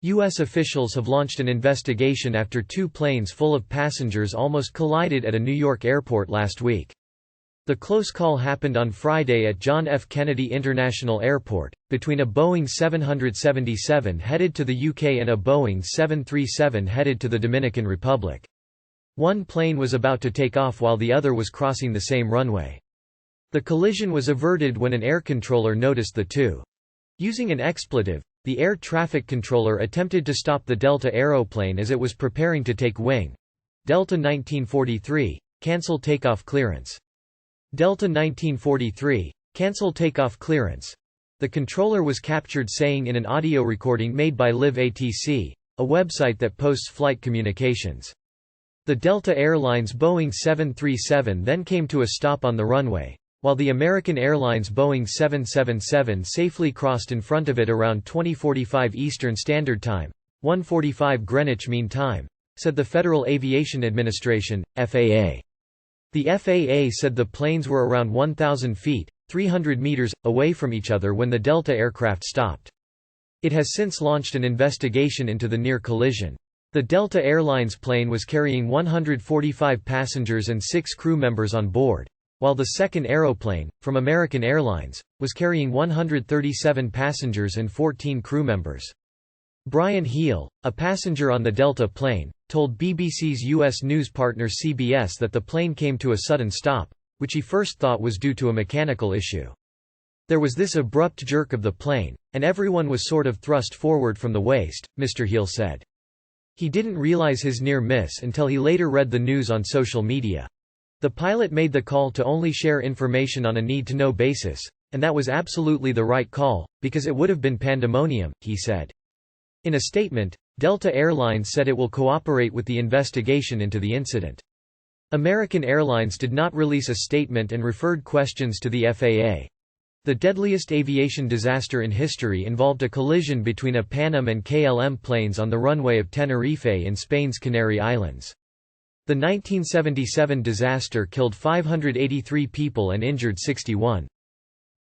U.S. officials have launched an investigation after two planes full of passengers almost collided at a New York airport last week. The close call happened on Friday at John F. Kennedy International Airport, between a Boeing 777 headed to the UK and a Boeing 737 headed to the Dominican Republic. One plane was about to take off while the other was crossing the same runway. The collision was averted when an air controller noticed the two. Using an expletive, the air traffic controller attempted to stop the Delta aeroplane as it was preparing to take wing. Delta 1943, cancel takeoff clearance. Delta 1943, cancel takeoff clearance. The controller was captured saying in an audio recording made by LiveATC, a website that posts flight communications. The Delta Airlines Boeing 737 then came to a stop on the runway, while the American Airlines Boeing 777 safely crossed in front of it around 20:45 Eastern Standard Time, 1:45 Greenwich Mean Time, said the Federal Aviation Administration, FAA. The FAA said the planes were around 1,000 feet, 300 meters, away from each other when the Delta aircraft stopped. It has since launched an investigation into the near collision. The Delta Airlines plane was carrying 145 passengers and 6 crew members on board, while the second aeroplane, from American Airlines, was carrying 137 passengers and 14 crew members. Brian Heel, a passenger on the Delta plane, told BBC's U.S. news partner CBS that the plane came to a sudden stop, which he first thought was due to a mechanical issue. There was this abrupt jerk of the plane, and everyone was sort of thrust forward from the waist, Mr. Heel said. He didn't realize his near miss until he later read the news on social media. The pilot made the call to only share information on a need-to-know basis, and that was absolutely the right call, because it would have been pandemonium, he said. In a statement, Delta Airlines said it will cooperate with the investigation into the incident. American Airlines did not release a statement and referred questions to the FAA. The deadliest aviation disaster in history involved a collision between a Pan Am and KLM planes on the runway of Tenerife in Spain's Canary Islands. The 1977 disaster killed 583 people and injured 61.